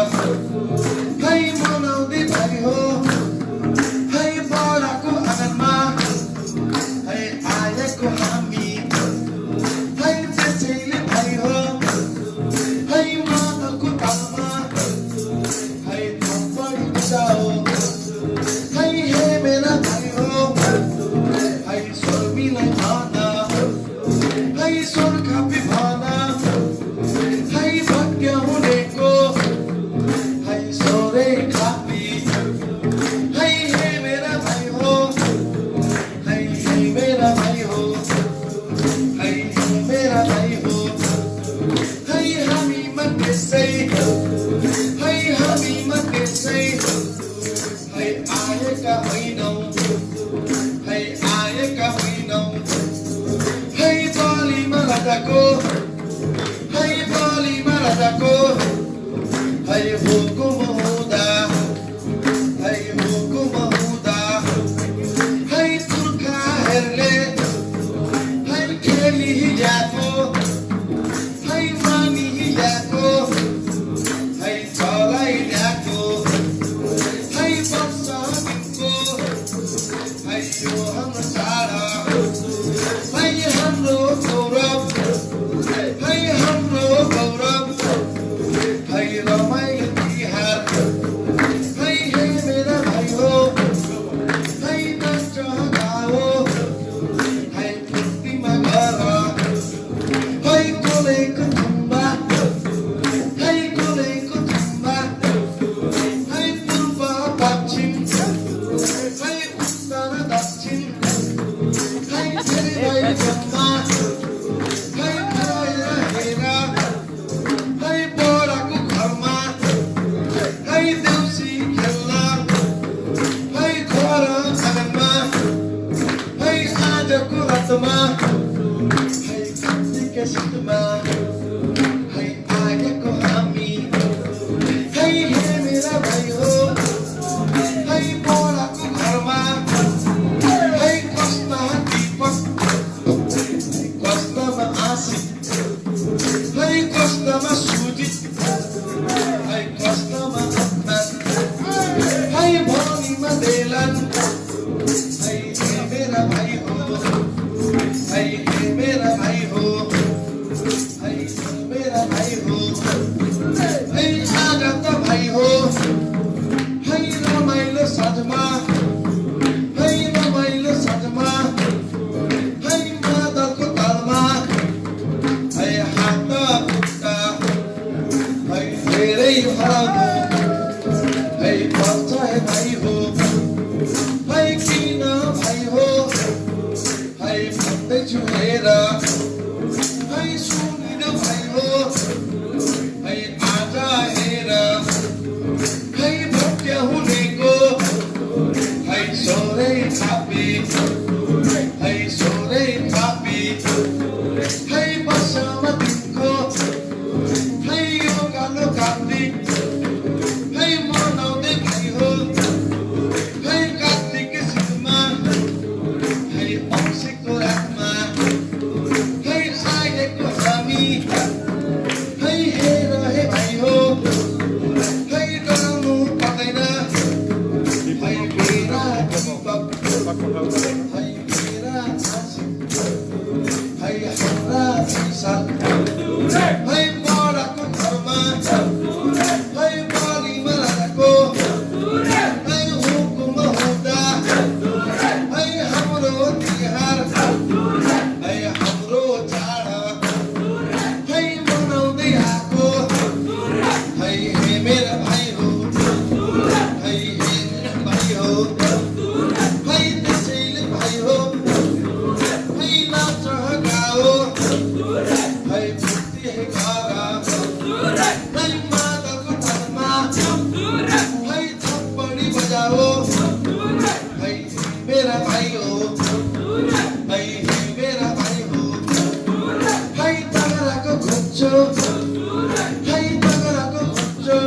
है मनाउँदै भाइ हो है बडाको आँगनमा है आएको हामी है त्यसैले भाइ हो है मादलको तालमा है थप्पडी बजाओ है हे मेरा भाइ हो है शर्मिलाई भन है स्वर कापी भन है भाग्य हुनेको है सोरे कापी है हे मेरा भाइ हो है मेरा भाइ हो है मेरा भाइ हो है हामी त्यसै है हामी त्यसै है आएका होइनौँ है आएका होइनौँ है बलिमा राजाको है बलिमा राजाको है हुकुम हुँदा है हुकुम हुँदा है पुर्खाहरूले है खेलिल्याएको है मानिल्याएको है चलाइल्याएको है वर्षदिनको है यो हाम्रो चाड है हाम्रो गौरव है हाम्रो गौरव है रमाइलो तिहार है मेरा भाइ हो है नाच गाओ है फुर्तीमा गर है गोलेको थुम्बा है गोलेको थुम्बा है पूर्व पश्चिम है उत्तर दक्षिण है धेरै जम्मा है गएर हेर है बडाको घरमा है देउसी खेल्न है घर आँगनमा है आजको रातमा है कार्तिक शीतमा है आगेको हामी है मेरा भाइ हो है बडाको घरमा है कस्ता दीपक कस्तामा आशिक है कस्तामा सुजित है कस्तामा अफनान है भनीमा देलन है मेरा भाइ हो है मेरा भाइ हो है मेरा भाइ हो है आज त भाइ हो है रमाइलो साँझमा है रमाइलो साँझमा है मादलको तालमा है हात खुट्टा है धेरै हराउनु है पर्छ है भाइ हो है किन भाइ हो है भन्दैछु हेर है सुनिन भाइ हो है आज हेर है भक्य हुनेको है सोरे छापी है सोरे छापी है बसमतीको है यो गालो कार्तिक है मनाउँदै भाइ हो है कार्तिक शीतमा है औँसीको रातमा है आएको हामी है हेर हे भाइ हो है डराउनु पर्दैन है मेरा दीपक है मेरा आशिक है हाम्रा विशाल है बडाको घरमा है बलिमा राजाको है हुकुम हुँदा है हाम्रो तिहार है हाम्रो चाड है मनाउँदै आएको है मेरा भाइ हो है मेरा भाइ हो है त्यसैले भाइ हो है नाच गाओ है फुर्ती है गर है मादलको तालमा है थप्पडी बजाओ है मेरा भाइ हो है मेरा भाइ हो है तगराको घुच्चो है तगराको घुच्चो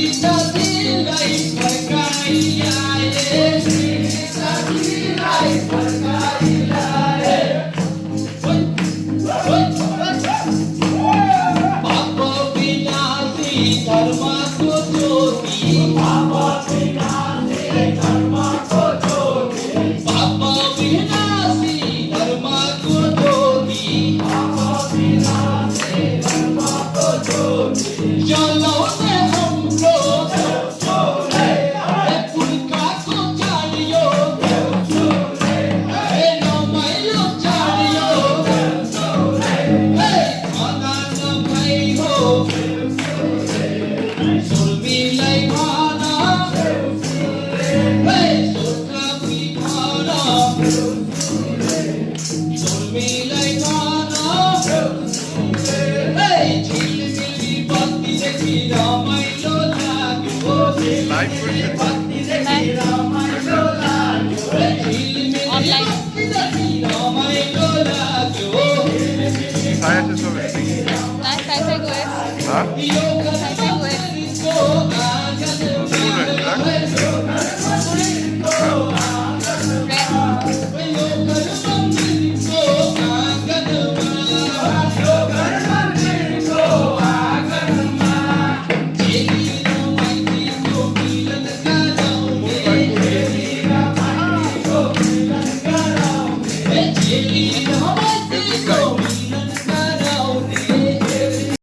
सीताजीलाई फर्काई ल्याए सीताजीलाई फर्काई ल्याए पाप विनाशी धर्मको ज्योति पाप विनाशी धर्मको ज्योति पाप विनाशी धर्मको ज्योति पाप विनाशी धर्मको ज्योति जलाउने हाम्रो पुर्खाको चाडियो रमाइलो चाडियो खाना नखाइ हो सुर्मीलाई खाना सोखा पिखाना सुर्मीलाई खाना झिलमिली बत्तीदेखि रमाइलो लाग्यो झिलमिली बत्तीदेखि रमाइलो लाग्यो झिलमिली बत्तीदेखि रमाइलो लाग्यो Saya sesuai. Nice, saya gue. Hah? यो